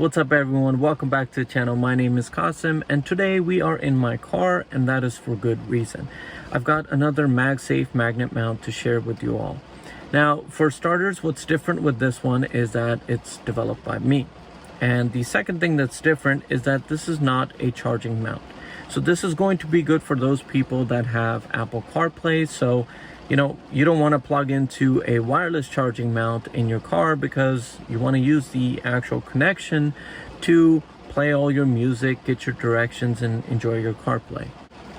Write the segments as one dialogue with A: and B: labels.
A: What's up everyone, welcome back to the channel. My name is Qasim and today we are in my car, and that is for good reason. I've got another Magsafe magnet mount to share with you all. Now for starters, what's different with this one is that it's developed by me. And the second thing that's different is that this is not a charging mount. So this is going to be good for those people that have Apple CarPlay. So you don't want to plug into a wireless charging mount in your car because you want to use the actual connection to play all your music, get your directions, and enjoy your CarPlay.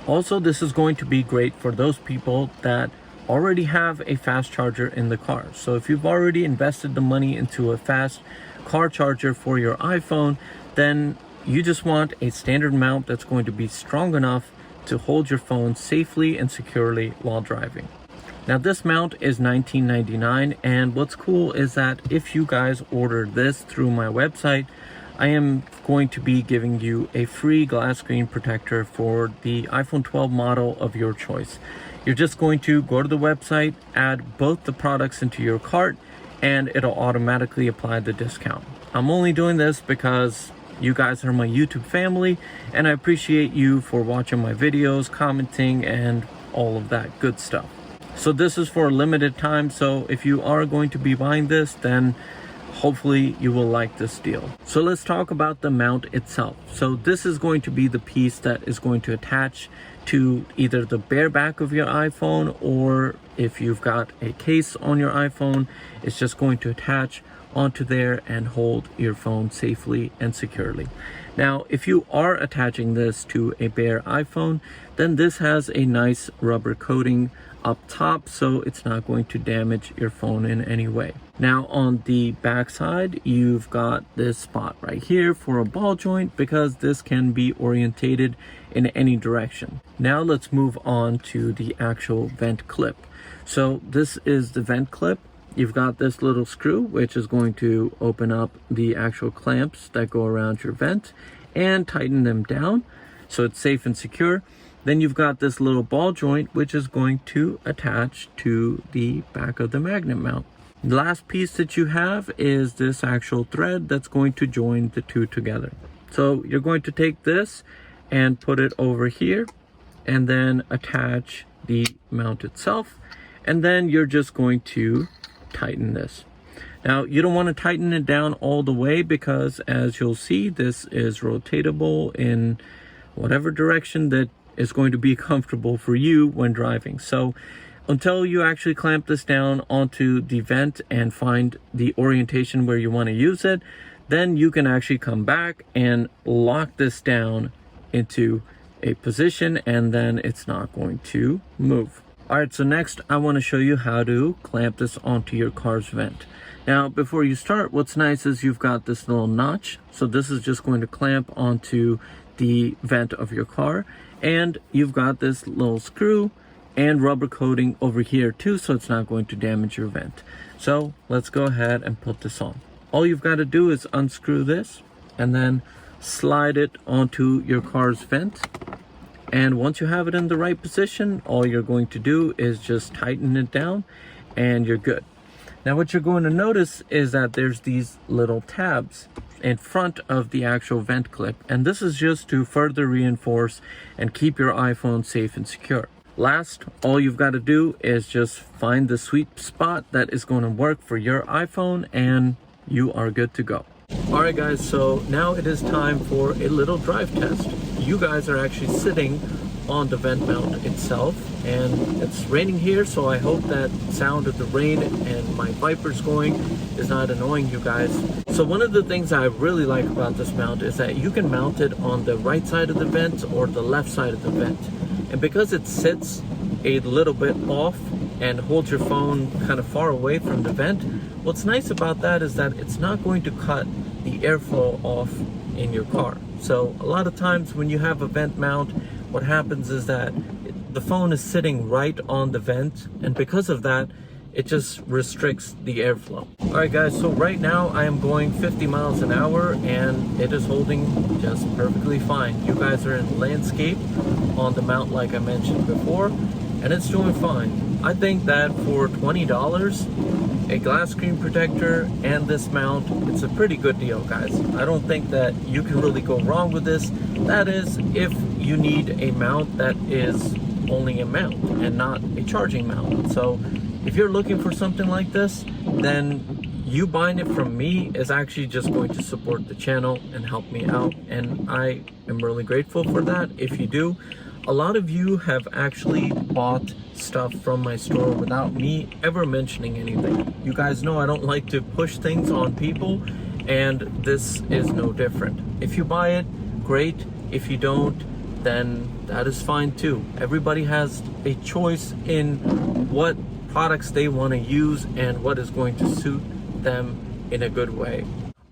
A: Also, this is going to be great for those people that already have a fast charger in the car. So if you've already invested the money into a fast car charger for your iPhone, then you just want a standard mount that's going to be strong enough to hold your phone safely and securely while driving. Now this mount is $19.99, and what's cool is that if you guys order this through my website, I am going to be giving you a free glass screen protector for the iPhone 12 model of your choice. You're just going to go to the website, add both the products into your cart, and it'll automatically apply the discount. I'm only doing this because you guys are my YouTube family, and I appreciate you for watching my videos, commenting, and all of that good stuff. So this is for a limited time, so if you are going to be buying this, then hopefully you will like this deal. So let's talk about the mount itself. So this is going to be the piece that is going to attach to either the bare back of your iPhone, or if you've got a case on your iPhone, it's just going to attach onto there and hold your phone safely and securely. Now, if you are attaching this to a bare iPhone, then this has a nice rubber coating up top, so it's not going to damage your phone in any way. Now on the back side, you've got this spot right here for a ball joint because this can be orientated in any direction. Now let's move on to the actual vent clip. So this is the vent clip. You've got this little screw which is going to open up the actual clamps that go around your vent and tighten them down so it's safe and secure. Then you've got this little ball joint which is going to attach to the back of the magnet mount. The last piece that you have is this actual thread that's going to join the two together. So you're going to take this and put it over here and then attach the mount itself, and then you're just going to tighten this. Now you don't want to tighten it down all the way because, as you'll see, this is rotatable in whatever direction that is going to be comfortable for you when driving. So until you actually clamp this down onto the vent and find the orientation where you want to use it, then you can actually come back and lock this down into a position, and then it's not going to move. Alright, so next I want to show you how to clamp this onto your car's vent. Now before you start, what's nice is you've got this little notch. So this is just going to clamp onto the vent of your car, and you've got this little screw and rubber coating over here too, so it's not going to damage your vent. So let's go ahead and put this on. All you've got to do is unscrew this and then slide it onto your car's vent, and once you have it in the right position, all you're going to do is just tighten it down and you're good. Now what you're going to notice is that there's these little tabs in front of the actual vent clip, and this is just to further reinforce and keep your iPhone safe and secure. Last, all you've got to do is just find the sweet spot that is going to work for your iPhone, and you are good to go. Alright guys, so now it is time for a little drive test. You guys are actually sitting on the vent mount itself, and it's raining here, so I hope that sound of the rain and my wipers going is not annoying you guys. So one of the things I really like about this mount is that you can mount it on the right side of the vent or the left side of the vent, and because it sits a little bit off and holds your phone kind of far away from the vent, what's nice about that is that it's not going to cut the airflow off in your car. So a lot of times when you have a vent mount, what happens is that the phone is sitting right on the vent, and because of that, it just restricts the airflow. Alright guys, so right now I am going 50 miles an hour and it is holding just perfectly fine. You guys are in landscape on the mount like I mentioned before, and it's doing fine. I think that for $20, a glass screen protector and this mount, it's a pretty good deal, guys. I don't think that you can really go wrong with this. That is, if you need a mount that is only a mount and not a charging mount. So if you're looking for something like this, then you buying it from me is actually just going to support the channel and help me out, and I am really grateful for that if you do. A lot of you have actually bought stuff from my store without me ever mentioning anything. You guys know I don't like to push things on people, and this is no different. If you buy it, great. If you don't, then that is fine too. Everybody has a choice in what products they want to use and what is going to suit them in a good way.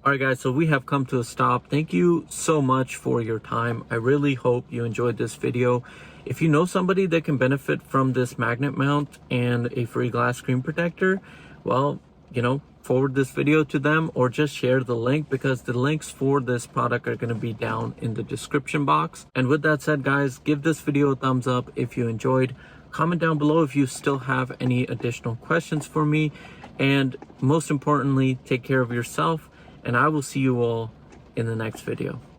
A: All right, guys, so we have come to a stop. Thank you so much for your time. I really hope you enjoyed this video. If you know somebody that can benefit from this magnet mount and a free glass screen protector, well, you know, forward this video to them or just share the link, because the links for this product are going to be down in the description box. And with that said, guys, give this video a thumbs up if you enjoyed. Comment down below if you still have any additional questions for me. And most importantly, take care of yourself, and I will see you all in the next video.